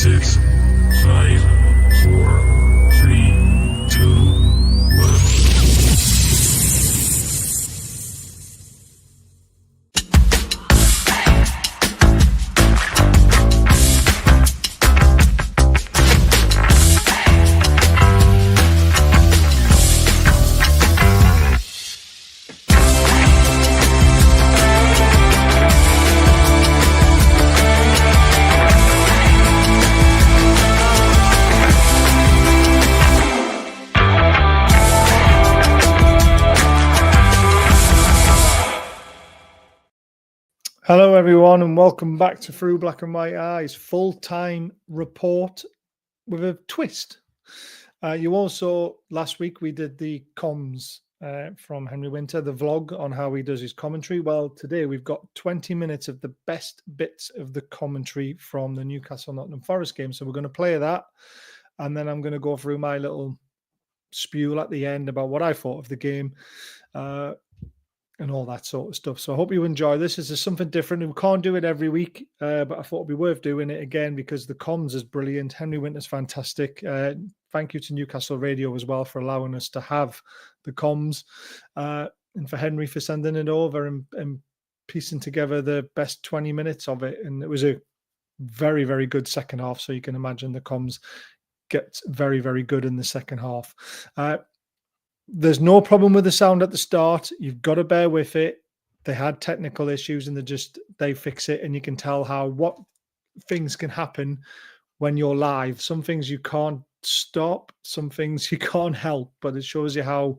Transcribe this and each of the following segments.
6, 5, 4, 3, 2, 1. Hello, everyone, and welcome back to Through Black and White Eyes full-time report with a twist. You also, last week, we did the comms from Henry Winter, the vlog on how he does his commentary. Well, today we've got 20 minutes of the best bits of the commentary from the Newcastle-Nottingham Forest game. So we're going to play that, and then I'm going to go through my little spew at the end about what I thought of the game. And all that sort of stuff. So I hope you enjoy this. This is something different. We can't do it every week, but I thought it'd be worth doing it again because the comms is brilliant. Henry Winter's fantastic. Thank you to Newcastle Radio as well for allowing us to have the comms, and for Henry for sending it over and piecing together the best 20 minutes of it. And it was a very, very good second half. So you can imagine the comms gets very, very good in the second half. There's no problem with the sound at the start. You've got to bear with it. They had technical issues and they fix it, and you can tell what things can happen when you're live. Some things you can't stop, some things you can't help, but it shows you how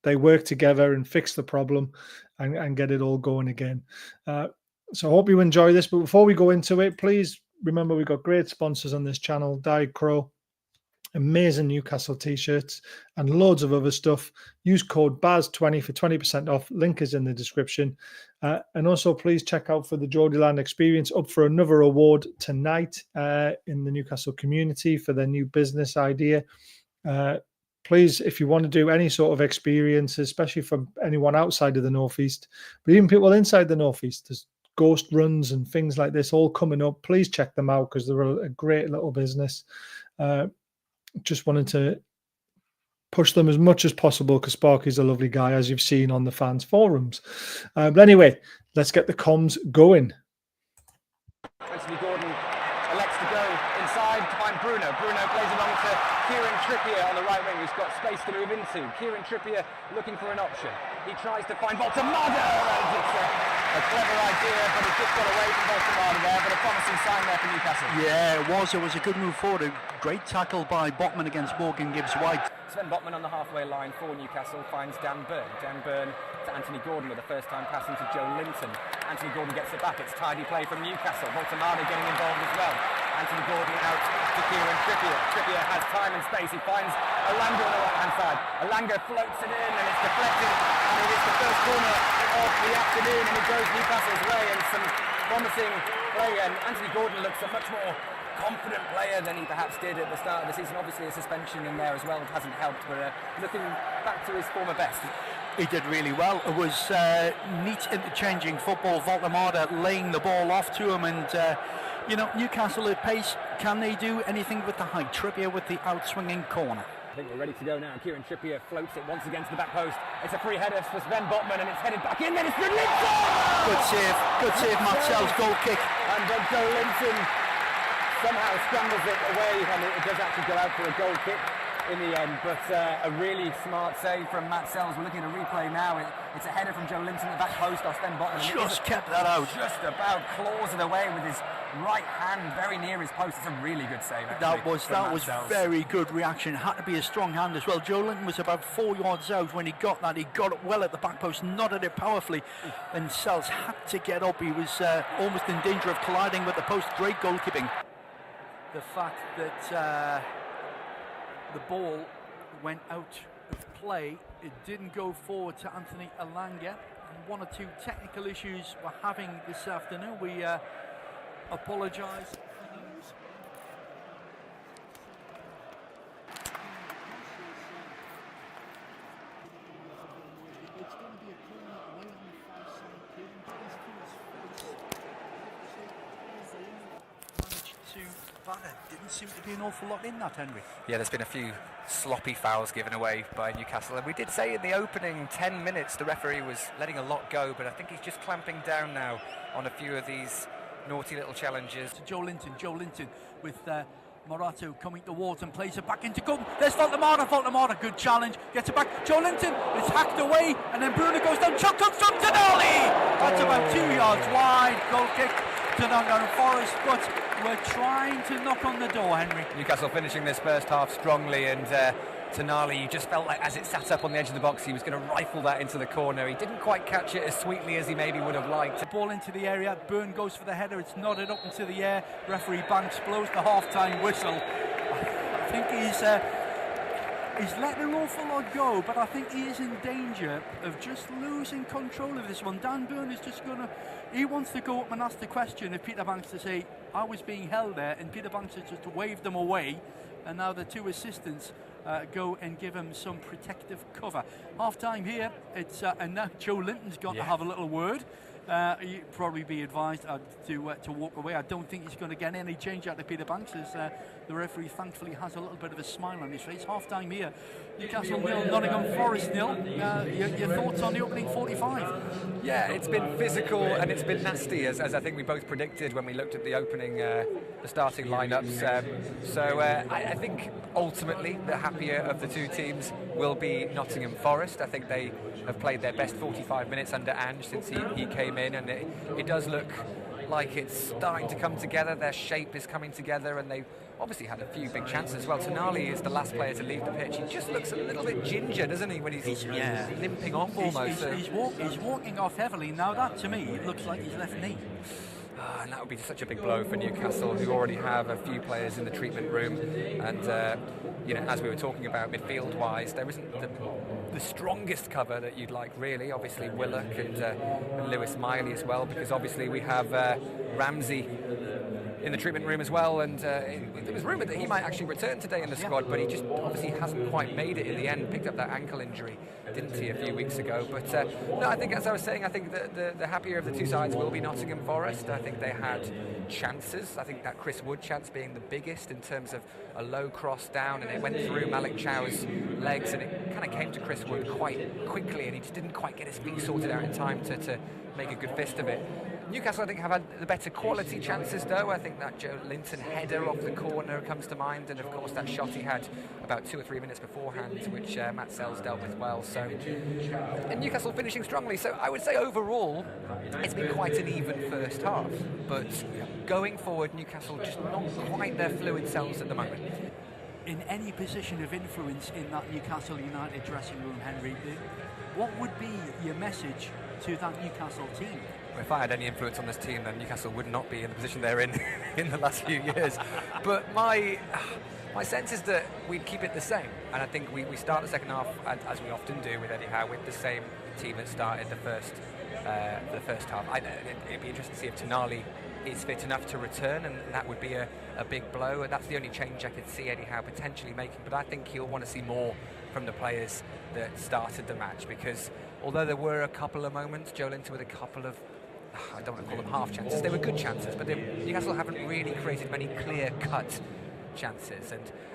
they work together and fix the problem and get it all going again. So I hope you enjoy this. But before we go into it, please remember we've got great sponsors on this channel. Died Crow, amazing Newcastle t-shirts and loads of other stuff. Use code BAZ20 for 20% off. Link is in the description. And also please check out for the Geordieland Experience, up for another award tonight in the Newcastle community for their new business idea. Please, if you want to do any sort of experience, especially for anyone outside of the Northeast, but even people inside the Northeast, there's ghost runs and things like this all coming up. Please check them out because they're a great little business. Just wanted to push them as much as possible because Sparky's a lovely guy, as you've seen on the fans forums. But anyway, let's get the comms going. Anthony Gordon elects to go inside to find Bruno. Bruno plays along to Kieran Trippier on the right wing, who's got space to move into. Kieran Trippier looking for an option. He tries to find Voltemada, and it's a clever idea, but it just got away from Voltemada there, but a promising sign there for Newcastle. Yeah, it was. It was a good move forward. A great tackle by Botman against Morgan Gibbs-White. Sven Botman on the halfway line for Newcastle finds Dan Burn. Dan Burn to Anthony Gordon with a first-time passing to Joe Linton. Anthony Gordon gets it back. It's tidy play from Newcastle. Voltemada getting involved as well. Anthony Gordon out to Kieran Trippier. Trippier has time and space. He finds Elanga on the right-hand side. Elanga floats it in and it's deflected. And it is the first corner of the afternoon, and it goes Newcastle's way, and some promising play. And Anthony Gordon looks a much more confident player than he perhaps did at the start of the season. Obviously a suspension in there as well hasn't helped, but looking back to his former best. He did really well. It was neat interchanging football. Voltemada laying the ball off to him, and Newcastle at pace. Can they do anything with the height? Trippier with the outswinging corner. I think we're ready to go now. Kieran Trippier floats it once again to the back post. It's a free header for Sven Botman, and it's headed back in. Then it's for Linton! Good save, Marcel's goal kick. And Joe Linton somehow scrambles it away, and it does actually go out for a goal kick in the end, but a really smart save from Matt Sells. We're looking at a replay now. It's a header from Joe Linton at the back post off Sven Botman. Just kept that out. Just about claws it away with his right hand very near his post. It's a really good save, actually. That was very good reaction. Had to be a strong hand as well. Joe Linton was about 4 yards out when he got that. He got it well at the back post, nodded it powerfully, and Sells had to get up. He was almost in danger of colliding with the post. Great goalkeeping. The fact that the ball went out of play, it didn't go forward to Anthony Elanga. One or two technical issues we're having this afternoon. We apologise. Managed to but there didn't seem to be an awful lot in that, Henry. Yeah, there's been a few sloppy fouls given away by Newcastle, and we did say in the opening 10 minutes the referee was letting a lot go, but I think he's just clamping down now on a few of these naughty little challenges. To Joe Linton with Morato coming towards and plays it back into Gordon. There's Fulltyne, good challenge, gets it back. Joe Linton, it's hacked away, and then Bruno goes down. Chuck from Tonali! That's about 2 yards wide. Goal kick to Nottingham Forest, but we're trying to knock on the door, Henry. Newcastle finishing this first half strongly, and Tonali, you just felt like as it sat up on the edge of the box, he was going to rifle that into the corner. He didn't quite catch it as sweetly as he maybe would have liked. The ball into the area, Byrne goes for the header, it's nodded up into the air. Referee Banks blows the half-time whistle. I think he's letting an awful lot go, but I think he is in danger of just losing control of this one. Dan Byrne is just he wants to go up and ask the question of Peter Banks to say, I was being held there, and Peter Banks has just waved them away, and now the two assistants go and give him some protective cover. Half time here, it's and now Joe Linton's got to have a little word. He'd probably be advised to walk away. I don't think he's going to get any change out of Peter Banks, as the referee thankfully has a little bit of a smile on his face. Half time here, Newcastle 0, Nottingham Forest 0. Your thoughts on the opening 45? Yeah, it's been physical and it's been nasty, as I think we both predicted when we looked at the opening, the starting lineups. I think ultimately the happier of the two teams will be Nottingham Forest. I think they have played their best 45 minutes under Ange since he came in, and it does look like it's starting to come together. Their shape is coming together, and they obviously had a few big chances as well. Tonali is the last player to leave the pitch. He just looks a little bit ginger, doesn't he, when he's limping off almost. He's walking off heavily. Now that, to me, it looks like his left knee. And that would be such a big blow for Newcastle, who already have a few players in the treatment room. And, as we were talking about midfield-wise, there isn't the strongest cover that you'd like, really. Obviously, Willock and Lewis Miley as well, because obviously we have Ramsey in the treatment room as well, and there was rumoured that he might actually return today in the squad, but he just obviously hasn't quite made it in the end. Picked up that ankle injury, didn't he, a few weeks ago? But no, I think, as I was saying, I think the happier of the two sides will be Nottingham Forest. I think they had chances. I think that Chris Wood chance being the biggest in terms of a low cross down, and it went through Malik Chow's legs, and it kind of came to Chris Wood quite quickly, and he just didn't quite get his feet sorted out in time to make a good fist of it. Newcastle, I think, have had the better quality chances, though. I think that Joe Linton header off the corner comes to mind, and of course that shot he had about 2 or 3 minutes beforehand, which Matt Sells dealt with well. So, and Newcastle finishing strongly. So I would say overall, it's been quite an even first half. But going forward, Newcastle just not quite their fluid selves at the moment. In any position of influence in that Newcastle United dressing room, Henry, what would be your message to that Newcastle team? If I had any influence on this team, then Newcastle would not be in the position they're in in the last few years. But my sense is that we'd keep it the same, and I think we start the second half, as we often do with Eddie Howe, with the same team that started the first half. It'd be interesting to see if Tonali is fit enough to return, and that would be a big blow, and that's the only change I could see Eddie Howe potentially making. But I think he'll want to see more from the players that started the match, because although there were a couple of moments, Joe Linton with a couple of, I don't want to call them half chances, they were good chances, but Newcastle haven't really created many clear-cut chances,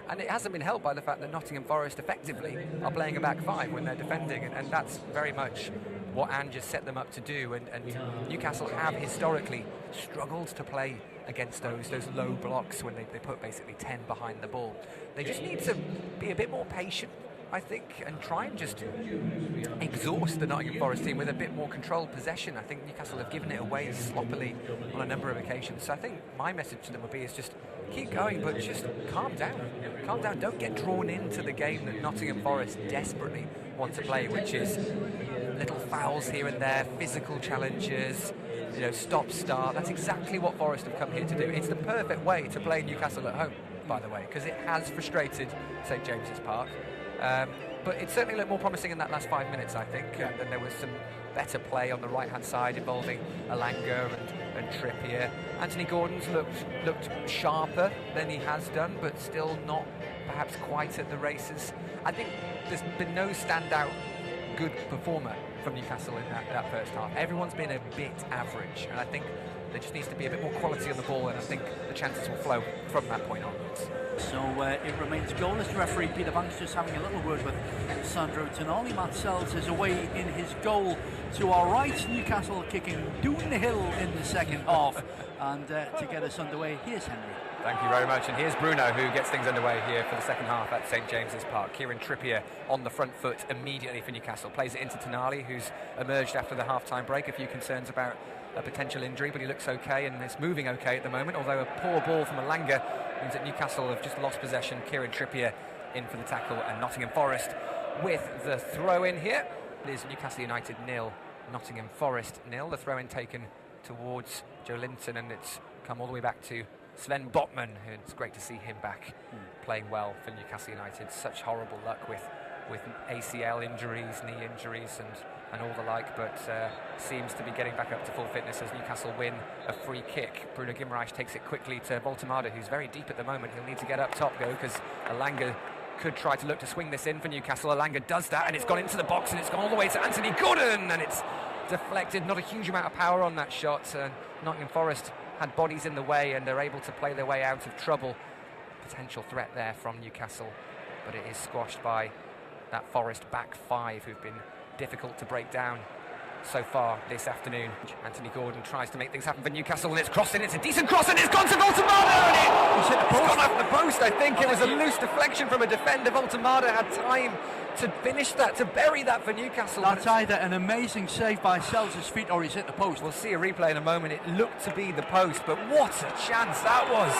and it hasn't been helped by the fact that Nottingham Forest effectively are playing a back five when they're defending, and that's very much what Ange has set them up to do, and Newcastle have historically struggled to play against those low blocks when they put basically 10 behind the ball. They just need to be a bit more patient, I think, and try and just exhaust the Nottingham Forest team with a bit more controlled possession. I think Newcastle have given it away sloppily on a number of occasions. So I think my message to them would be is just keep going, but just calm down. Calm down. Don't get drawn into the game that Nottingham Forest desperately want to play, which is little fouls here and there, physical challenges, stop-start. That's exactly what Forest have come here to do. It's the perfect way to play Newcastle at home, by the way, because it has frustrated St James's Park. But it certainly looked more promising in that last 5 minutes, I think, and there was some better play on the right-hand side involving Alanga and Trippier. Anthony Gordon's looked sharper than he has done, but still not perhaps quite at the races. I think there's been no standout good performer from Newcastle in that first half. Everyone's been a bit average, and I think there just needs to be a bit more quality on the ball, and I think the chances will flow from that point onwards. So it remains goalless. Referee Peter Banks just having a little word with Sandro Tonali. Matt Sells is away in his goal to our right. Newcastle kicking down the hill in the second half. And to get us underway, here's Henry. Thank you very much. And here's Bruno, who gets things underway here for the second half at St James's Park. Kieran Trippier on the front foot immediately for Newcastle. Plays it into Tonali, who's emerged after the half-time break. A few concerns about a potential injury, but he looks okay and is moving okay at the moment, although a poor ball from Alanga means that Newcastle have just lost possession. Kieran Trippier in for the tackle, and Nottingham Forest with the throw-in here. It is Newcastle United 0, Nottingham Forest 0. The throw-in taken towards Joe Linton, and it's come all the way back to Sven Botman, and it's great to see him back playing well for Newcastle United. Such horrible luck with ACL injuries, knee injuries and all the like, but seems to be getting back up to full fitness as Newcastle win a free kick. Bruno Guimaraes takes it quickly to Voltemade, who's very deep at the moment. He'll need to get up top, though, because Alanga could try to look to swing this in for Newcastle. Alanga does that, and it's gone into the box, and it's gone all the way to Anthony Gordon, and it's deflected. Not a huge amount of power on that shot. Nottingham Forest had bodies in the way, and they're able to play their way out of trouble. Potential threat there from Newcastle, but it is squashed by that Forest back five, who've been difficult to break down so far this afternoon. Anthony Gordon tries to make things happen for Newcastle, and it's crossed in. It's a decent cross, and it's gone to Voltemade, and it's gone off the post. I think it was a loose deflection from a defender. Voltemade had time to finish that, to bury that for Newcastle. That's either an amazing save by Sells' feet, or he's hit the post. We'll see a replay in a moment. It looked to be the post, but what a chance that was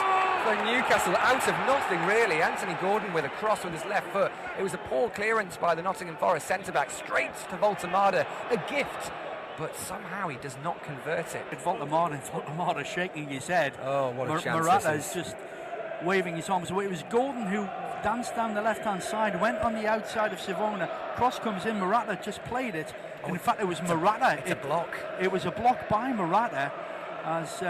for Newcastle, out of nothing really. Anthony Gordon with a cross with his left foot. It was a poor clearance by the Nottingham Forest centre-back, straight to Voltemade, a gift, but somehow he does not convert it. Voltemade shaking his head. Oh, what a chance Morata this is just waving his arms away. It was Gordon who danced down the left-hand side, went on the outside of Savona. Cross comes in, Morata just played it. In fact, it was Morata. It's a block. It was a block by Morata. As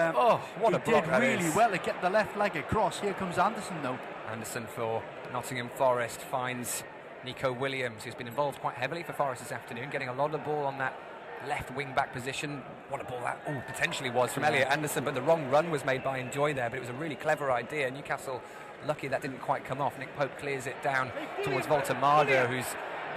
what a block did that really is. well to get the left leg across. Here comes Anderson, though. Anderson for Nottingham Forest finds Nico Williams, who's been involved quite heavily for Forest this afternoon, getting a lot of the ball on that left wing back position. What a ball that potentially was from Elliot Anderson, but the wrong run was made by Enjoy there, but it was a really clever idea. Newcastle lucky that didn't quite come off. Nick Pope clears it down towards Voltemade, who's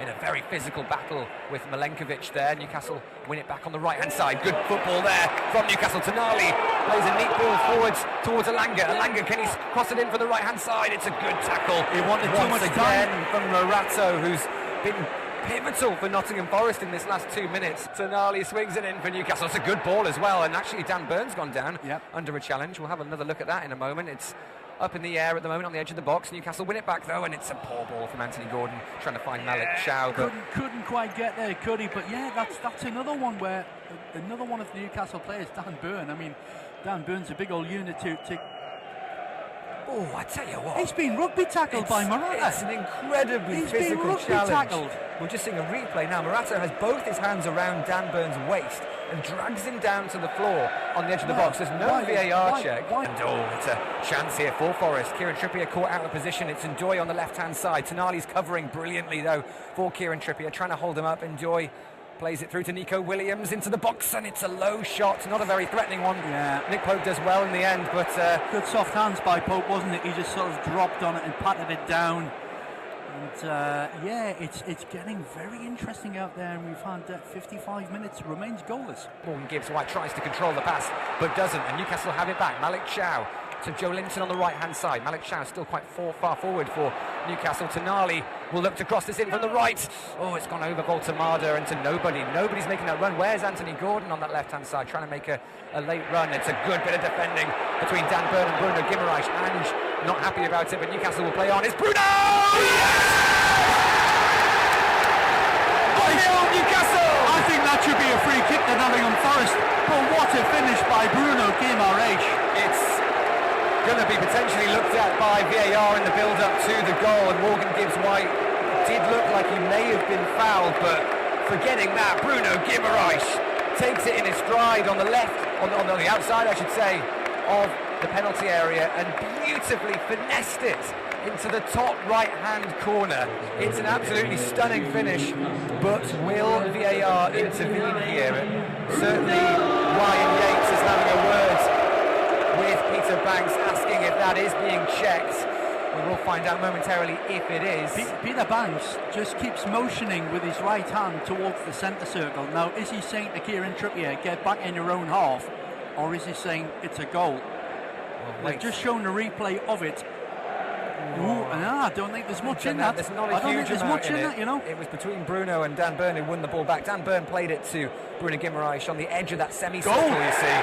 in a very physical battle with Milenkovic there. Newcastle win it back on the right-hand side. Good football there from Newcastle. Tonali plays a neat ball forwards towards Alanga. Alanga, can he cross it in for the right-hand side? It's a good tackle. He wanted too much again time from Morato, who's been pivotal for Nottingham Forest in this last 2 minutes. Tonali swings it in for Newcastle. It's a good ball as well, and actually Dan Burn's gone down under a challenge. We'll have another look at that in a moment. It's up in the air at the moment on the edge of the box. Newcastle win it back though, and it's a poor ball from Anthony Gordon trying to find Malik Chow. Couldn't quite get there, could he? But yeah, that's another one where another one of the Newcastle players, Dan Burn. I mean, Dan Burn's a big old unit to Oh, I tell you what, he's been rugby tackled by Morata. It's an incredibly physical challenge. We're just seeing a replay now. Morata has both his hands around Dan Burn's waist and drags him down to the floor on the edge of the box. There's no VAR check. And it's a chance here for Forest. Kieran Trippier caught out of position. It's Enjoy on the left-hand side. Tonali's covering brilliantly though for Kieran Trippier, trying to hold him up. Enjoy plays it through to Nico Williams into the box, and it's a low shot, not a very threatening one. Yeah. Nick Pope does well in the end, but good soft hands by Pope, wasn't it? He just sort of dropped on it and patted it down. And it's getting very interesting out there, and we've had 55 minutes, remains goalless. Morgan Gibbs-White tries to control the pass, but doesn't, and Newcastle have it back. Malik Chow to Joe Linton on the right-hand side. Malik Chow still quite far forward for Newcastle. Tonali will look to cross this in from the right. Oh, it's gone over Voltemade and to nobody. Nobody's making that run. Where's Anthony Gordon on that left-hand side, trying to make a late run? It's a good bit of defending between Dan Burn and Bruno Guimaraes. Ange not happy about it, but Newcastle will play on. It's Bruno! Newcastle! I think that should be a free kick to Nottingham Forest. But what a finish by Bruno Guimaraes. It's going to be potentially looked at by VAR in the build-up to the goal, and Morgan Gibbs-White did look like he may have been fouled, but forgetting that, Bruno Guimaraes takes it in his stride on the left, on the outside I should say, of the penalty area, and beautifully finessed it into the top right-hand corner. It's an absolutely stunning finish, but will VAR intervene here? Certainly Ryan Yates is having a word with Peter Banks, asking if that is being checked. We will find out momentarily if it is. Peter Banks just keeps motioning with his right hand towards the centre circle. Now, is he saying to Kieran Trippier, get back in your own half, or is he saying it's a goal? They've just shown a replay of it. I don't think there's much in that. There's not a huge amount in that, you know. It was between Bruno and Dan Burn who won the ball back. Dan Burn played it to Bruno Guimaraes on the edge of that semicircle, you see,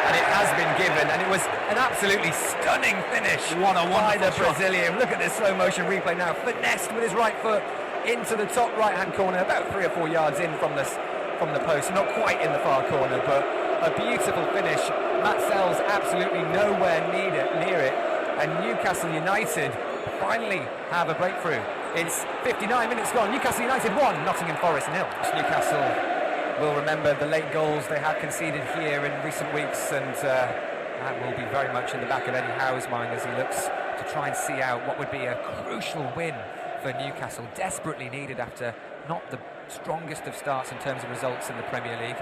and it has been given, and it was an absolutely stunning finish by the Brazilian. Look at this slow motion replay now, finessed with his right foot into the top right hand corner, about 3 or 4 yards in from the post, not quite in the far corner, but a beautiful finish. Matt Sells absolutely nowhere near it, and Newcastle United finally have a breakthrough. It's 59 minutes gone. Newcastle United 1, Nottingham Forest 0. Newcastle will remember the late goals they have conceded here in recent weeks, and that will be very much in the back of Eddie Howe's mind as he looks to try and see out what would be a crucial win for Newcastle, desperately needed after not the strongest of starts in terms of results in the Premier League.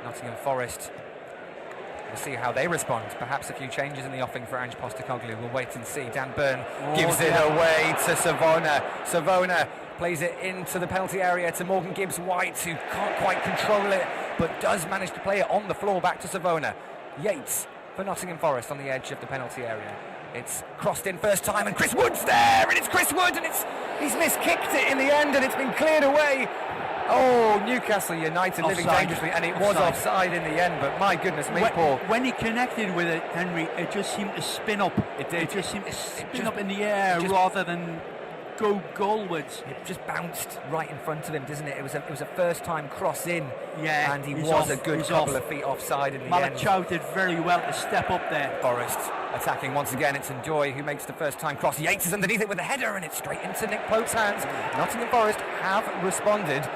Nottingham Forest, we'll see how they respond. Perhaps a few changes in the offing for Ange Postecoglou. We'll wait and see. Dan Burn gives it away to Savona. Savona plays it into the penalty area to Morgan Gibbs-White, who can't quite control it, but does manage to play it on the floor back to Savona. Yates for Nottingham Forest on the edge of the penalty area. It's crossed in first time, and Chris Wood's there, and it's Chris Wood, and he's miskicked it in the end, and it's been cleared away. Oh, Newcastle United living dangerously, and it was offside in the end, but my goodness me, Paul. When he connected with it, Henry, it just seemed to spin up. It did. It just seemed to spin up in the air rather than go goalwards. It just bounced right in front of him, doesn't it? It was a first-time cross in, and he was off. A good couple of feet offside in the Malik end. Chow did very well to step up there. Forest attacking once again. It's Ndoye who makes the first-time cross. Yates is underneath it with a header, and it's straight into Nick Pope's hands. Nottingham Forest have responded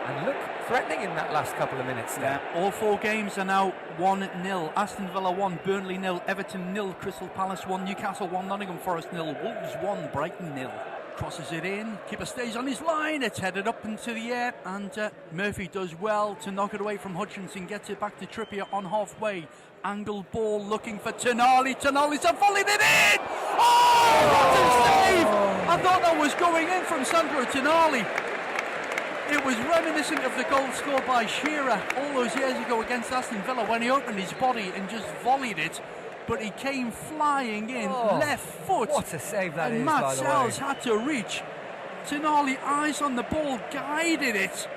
and look threatening in that last couple of minutes there. Yeah, all 4 games are now 1-0. Aston Villa 1, Burnley 0, Everton 0, Crystal Palace 1, Newcastle 1, Nottingham Forest 0, Wolves 1, Brighton 0. Crosses it in, keeper stays on his line, it's headed up into the air, and Murphy does well to knock it away from Hutchinson, gets it back to Trippier on halfway. Angled ball looking for Tonali. Tonali's volleyed it in! Oh, what a save! I thought that was going in from Sandro Tonali. It was reminiscent of the goal scored by Shearer all those years ago against Aston Villa when he opened his body and just volleyed it. But he came flying in, left foot. What a save that is, Matt by the way. Sells had to reach. Tonali, eyes on the ball, guided it.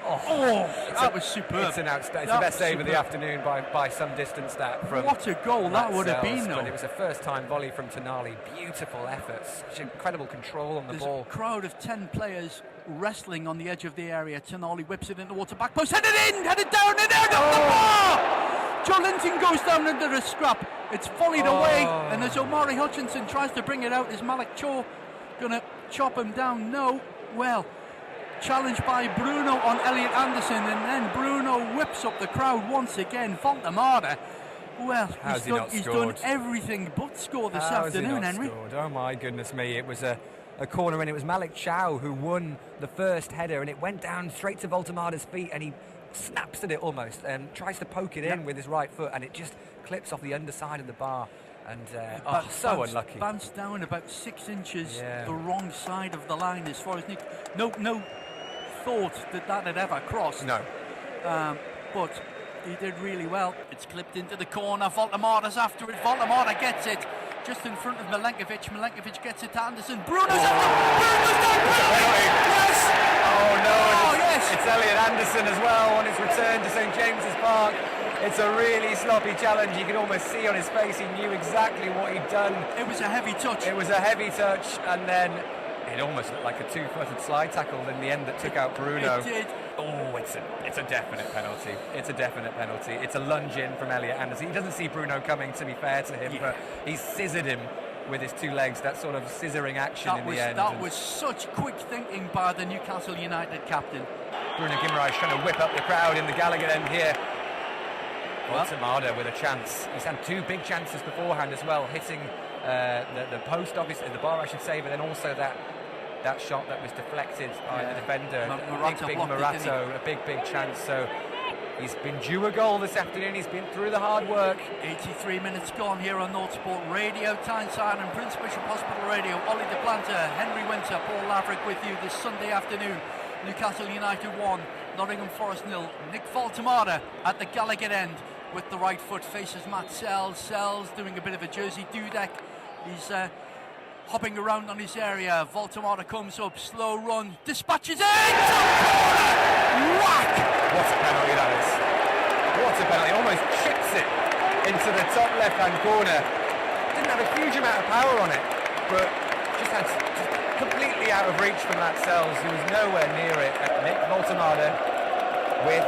That was superb. It's an outstanding. It's the best save of the afternoon by some distance. That from what a goal that would have been, though. But it was a first-time volley from Tonali. Beautiful effort, such incredible control on the ball. There's a crowd of 10 players wrestling on the edge of the area. Tonali whips it in the water, back post, headed in, headed down, and out of the bar. Joe Linton goes down under a scrap. It's volleyed away, and as Omari Hutchinson tries to bring it out, is Malik Chow gonna chop him down? No. Well, challenged by Bruno on Elliot Anderson, and then Bruno whips up the crowd once again. Voldemar. Well, he's done everything but score this afternoon, Henry. Scored? Oh my goodness me! It was a corner, and it was Malik Chow who won the first header, and it went down straight to Voltamar's feet, and he snaps at it almost and tries to poke it in with his right foot, and it just clips off the underside of the bar, and so unlucky. Bounced down about 6 inches the wrong side of the line as far as no thought that had ever crossed. No. But he did really well. It's clipped into the corner. Voltamar's after it. Voltamar gets it just in front of Milenkovic. Milenkovic gets it to Anderson. Bruno's Yes! Oh no, yes! It's Elliot Anderson as well on his return to St James's Park. It's a really sloppy challenge. You can almost see on his face he knew exactly what he'd done. It was a heavy touch. It was a heavy touch, and then it almost looked like a 2-footed slide tackle in the end that took out Bruno. It did. Oh, it's a definite penalty. It's a definite penalty. It's a lunge in from Elliot Anderson. He doesn't see Bruno coming, to be fair to him, but he scissored him with his 2 legs, that sort of scissoring action in the end. That was such quick thinking by the Newcastle United captain. Bruno Guimaraes trying to whip up the crowd in the Gallagher end here. Voltemade with a chance. He's had two big chances beforehand as well, hitting the post, obviously, the bar, I should say, but then also that shot that was deflected by the defender. Big Murato, a big chance. So he's been due a goal this afternoon. He's been through the hard work. 83 minutes gone here on North Sport Radio. Tyneside and Prince Bishop Hospital Radio. Ollie de Planter, Henry Winter, Paul Laverick with you this Sunday afternoon. Newcastle United 1, Nottingham Forest 0. Nick Voltemade at the Gallagher end with the right foot, faces Matt Sells. Sells doing a bit of a Jersey dudek. He's hopping around on his area. Voltemade comes up, slow run, dispatches it! Whack! What a penalty that is. What a penalty. Almost chips it into the top left-hand corner. Didn't have a huge amount of power on it, but just had completely out of reach from Matt Sells, who was nowhere near it. Nick Voltemade with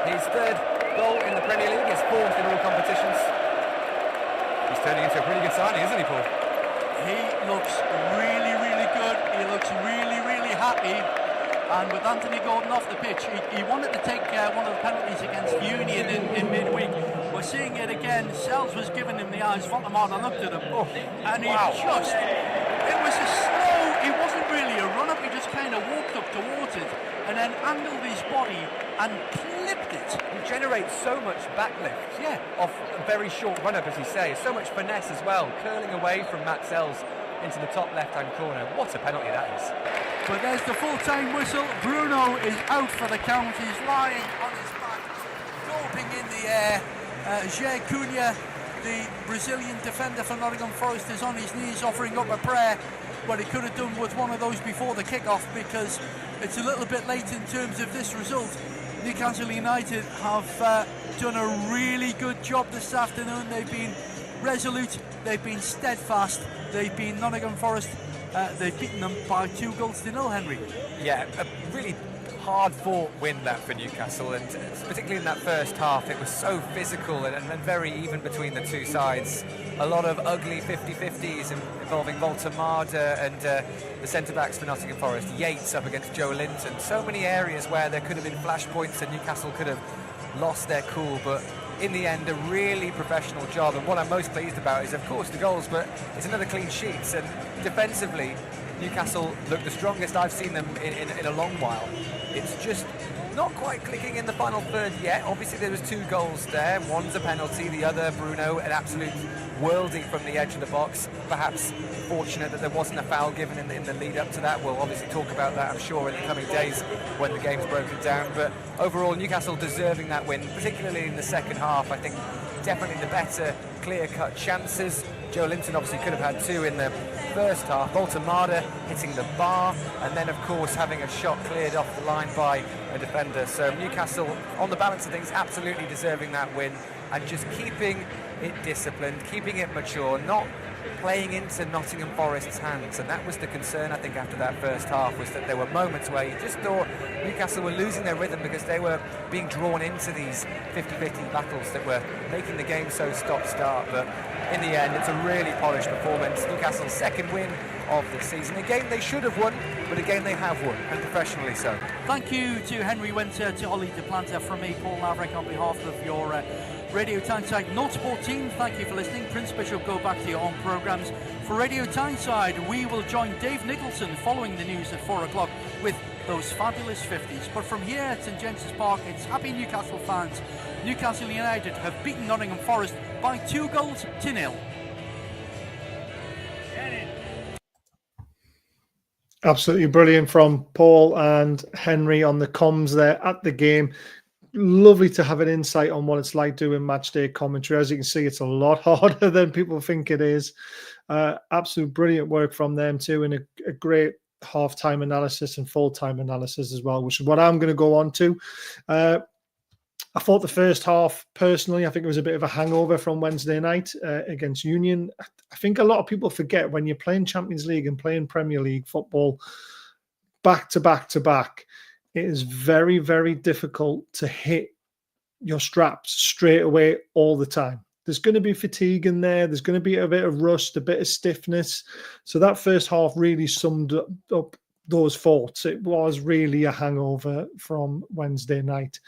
his third goal in the Premier League, his fourth in all competitions. He's turning into a pretty good signing, isn't he, Paul? He looks really good. He looks really happy. And with Anthony Gordon off the pitch, he wanted to take one of the penalties against Union in midweek. We're seeing it again. Sells was giving him the eyes. Voltemade looked at him, and he it was a slow. It wasn't really a run up. He just kind of walked up towards it and then angled his body and clipped it. He generates so much backlift, off a very short run up, as you say. So much finesse as well, curling away from Matt Sells into the top left-hand corner. What a penalty that is. But there's the full-time whistle. Bruno is out for the count. He's lying on his back, gulping in the air. Jair Cunha, the Brazilian defender for Nottingham Forest, is on his knees offering up a prayer. But he could have done with one of those before the kick-off, because it's a little bit late in terms of this result. Newcastle United have done a really good job this afternoon. They've been resolute, they've been steadfast, they've been Nottingham Forest. They've beaten them by 2-0, Henry. Yeah, a really hard-fought win that for Newcastle, and particularly in that first half, it was so physical and very even between the two sides. A lot of ugly 50-50s involving Voltemade and the centre-backs for Nottingham Forest. Yates up against Joe Linton. So many areas where there could have been flashpoints and Newcastle could have lost their cool, but in the end, a really professional job. And what I'm most pleased about is, of course, the goals, but it's another clean sheet. And defensively, Newcastle look the strongest I've seen them in a long while. It's just not quite clicking in the final third yet. Obviously, there was 2 goals there. One's a penalty, the other, Bruno, an absolute worldie from the edge of the box. Perhaps fortunate that there wasn't a foul given in the lead up to that. We'll obviously talk about that, I'm sure, in the coming days when the game's broken down. But overall, Newcastle deserving that win, particularly in the second half. I think definitely the better, clear-cut chances. Joe Linton obviously could have had 2 in the first half. Voltemade hitting the bar, and then, of course, having a shot cleared off the line by a defender. So Newcastle, on the balance of things, absolutely deserving that win, and just keeping it disciplined, keeping it mature, not playing into Nottingham Forest's hands. And that was the concern, I think, after that first half, was that there were moments where you just thought Newcastle were losing their rhythm because they were being drawn into these 50-50 battles that were making the game so stop-start. But in the end, it's a really polished performance. Newcastle's second win of the season. A game they should have won, but a game they have won, and professionally so. Thank you to Henry Winter, to Ollie de Planter, from me, Paul Laverick, on behalf of your Radio Tyneside North Sport team. Thank you for listening. Prince Bishop, go back to your own programmes. For Radio Tyneside, we will join Dave Nicholson following the news at 4 o'clock with those fabulous 50s. But from here at St James's Park, it's happy Newcastle fans. Newcastle United have beaten Nottingham Forest by 2-0. Absolutely brilliant from Paul and Henry on the comms there at the game. Lovely to have an insight on what it's like doing match day commentary. As you can see, it's a lot harder than people think it is. Absolute brilliant work from them too, and a great half-time analysis and full-time analysis as well, which is what I'm going to go on to. I thought the first half, personally, I think it was a bit of a hangover from Wednesday night against Union. I think a lot of people forget when you're playing Champions League and playing Premier League football back to back to back, it is very, very difficult to hit your straps straight away all the time. There's going to be fatigue in there. There's going to be a bit of rust, a bit of stiffness. So that first half really summed up those thoughts. It was really a hangover from Wednesday night.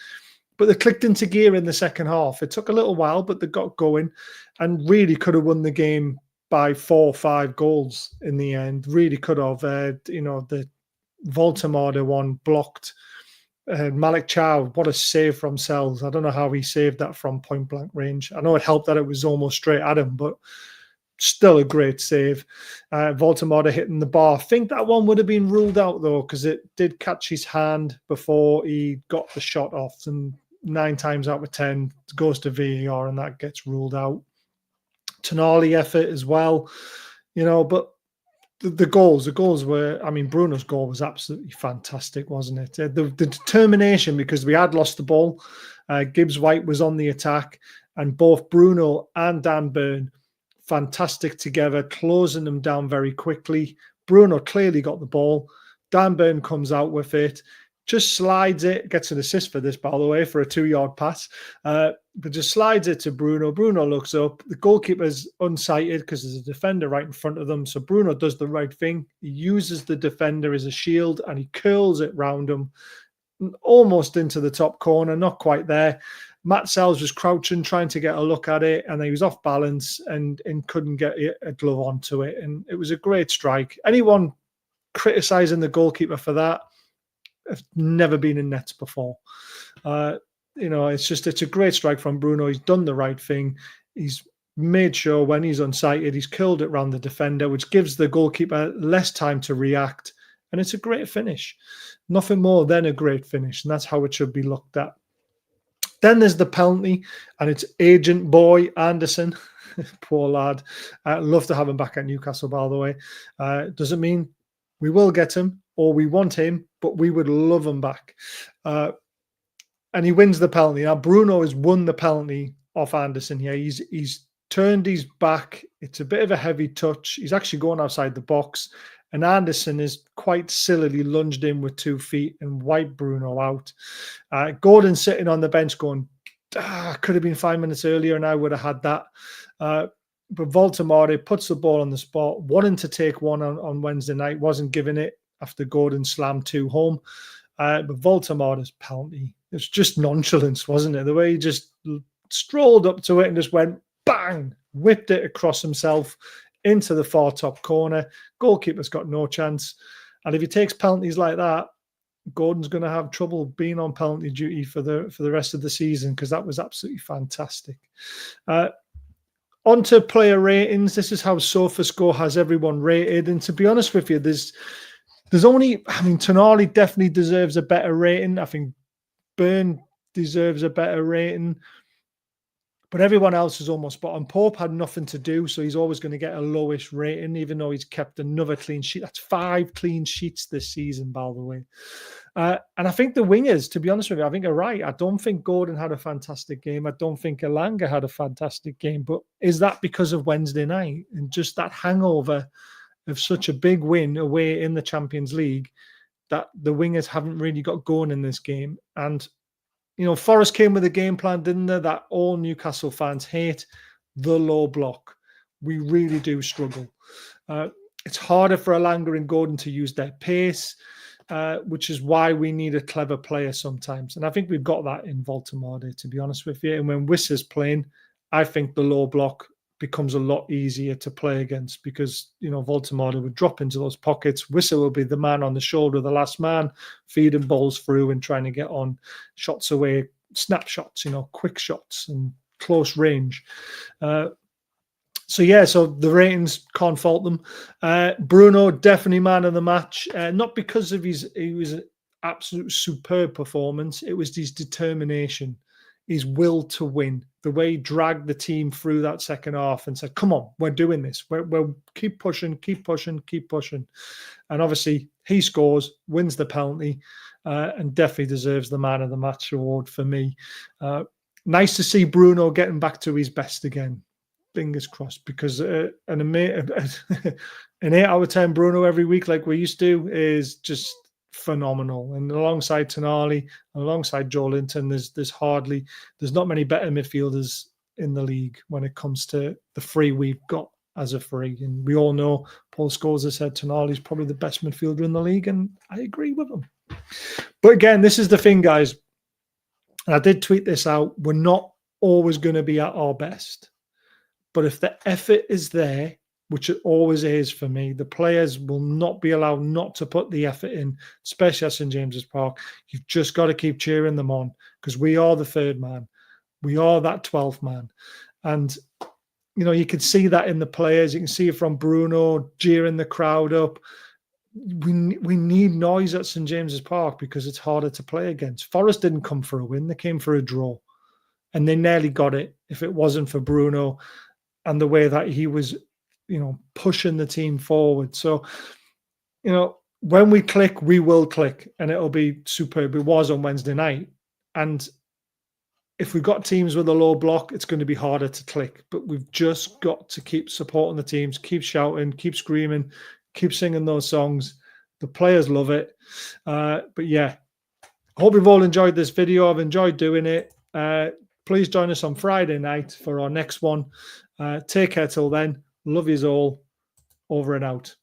But they clicked into gear in the second half. It took a little while, but they got going and really could have won the game by 4 or 5 goals in the end. Really could have. The Voldemort one blocked. Malik Chow, what a save from Sells. I don't know how he saved that from point blank range. I know it helped that it was almost straight at him, but still a great save. Voldemort hitting the bar. I think that one would have been ruled out though, because it did catch his hand before he got the shot off. And 9 times out of 10 it goes to VAR and that gets ruled out. Tonali effort as well, but the goals were, Bruno's goal was absolutely fantastic, wasn't it? The determination, because we had lost the ball. Gibbs White was on the attack, and both Bruno and Dan Burn, fantastic together, closing them down very quickly. Bruno clearly got the ball. Dan Burn comes out with it, just slides it, gets an assist for this, by the way, for a 2-yard pass. But just slides it to Bruno. Bruno looks up. The goalkeeper's unsighted because there's a defender right in front of them. So Bruno does the right thing. He uses the defender as a shield and he curls it round him, almost into the top corner, not quite there. Matt Sells was crouching, trying to get a look at it, and he was off balance and couldn't get a glove onto it. And it was a great strike. Anyone criticising the goalkeeper for that have never been in nets before. It's a great strike from Bruno. He's done the right thing. He's made sure when he's unsighted, he's curled it around the defender, which gives the goalkeeper less time to react. And it's a great finish. Nothing more than a great finish. And that's how it should be looked at. Then there's the penalty, and it's Agent Boy Anderson. Poor lad. I'd love to have him back at Newcastle, by the way. Doesn't mean we will get him or we want him, but we would love him back. And he wins the penalty. Now, Bruno has won the penalty off Anderson here. He's turned his back. It's a bit of a heavy touch. He's actually going outside the box. And Anderson is quite sillily lunged in with 2 feet and wiped Bruno out. Gordon sitting on the bench going, could have been 5 minutes earlier and I would have had that. But Voldemort puts the ball on the spot, wanting to take one on Wednesday night, wasn't giving it after Gordon slammed 2 home. But Voldemort's penalty, it's just nonchalance, wasn't it? The way he just strolled up to it and just went bang, whipped it across himself into the far top corner. Goalkeeper's got no chance. And if he takes penalties like that, Gordon's going to have trouble being on penalty duty for the rest of the season, because that was absolutely fantastic. On to player ratings. This is how SofaScore has everyone rated. And to be honest with you, there's only, Tonali definitely deserves a better rating. I think Burn deserves a better rating. But everyone else is almost spot on. Pope had nothing to do, so he's always going to get a lowish rating, even though he's kept another clean sheet. That's 5 clean sheets this season, by the way. And I think the wingers, to be honest with you, I think are right. I don't think Gordon had a fantastic game. I don't think Elanga had a fantastic game. But is that because of Wednesday night and just that hangover of such a big win away in the Champions League that the wingers haven't really got going in this game? And Forest came with a game plan, didn't they? That all Newcastle fans hate, the low block. We really do struggle. It's harder for Elanga and Gordon to use their pace, which is why we need a clever player sometimes. And I think we've got that in Voldemort, to be honest with you. And when Wissa's playing, I think the low block becomes a lot easier to play against, because Voldemort would drop into those pockets. Wissa will be the man on the shoulder, the last man, feeding balls through and trying to get on shots away, snapshots, quick shots and close range. So the ratings, can't fault them. Bruno, definitely man of the match, not because of he was an absolute superb performance. It was his determination, his will to win, the way he dragged the team through that second half and said, come on, we're doing this. We'll keep pushing. And obviously he scores, wins the penalty, and definitely deserves the man of the match award for me. Nice to see Bruno getting back to his best again. Fingers crossed, because an 8 out of 10 Bruno every week like we used to is just phenomenal. And alongside Tonali, alongside Joe Linton, there's not many better midfielders in the league when it comes to the three we've got as a free. And we all know Paul Scholes has said Tonali's probably the best midfielder in the league, and I agree with him. But again, this is the thing, guys. And I did tweet this out. We're not always going to be at our best. But if the effort is there, which it always is for me, the players will not be allowed not to put the effort in, especially at St James's Park. You've just got to keep cheering them on, because we are the third man. We are that 12th man. And, you know, you can see that in the players. You can see it from Bruno jeering the crowd up. We need noise at St James's Park because it's harder to play against. Forest didn't come for a win. They came for a draw. And they nearly got it if it wasn't for Bruno and the way that he was, you know, pushing the team forward. So, you know, when we click, we will click, and it'll be superb. It was on Wednesday night. And if we've got teams with a low block, it's going to be harder to click. But we've just got to keep supporting the teams, keep shouting, keep screaming, keep singing those songs. The players love it. But yeah, I hope you've all enjoyed this video. I've enjoyed doing it. Please join us on Friday night for our next one. Take care till then. Love yous all. Over and out.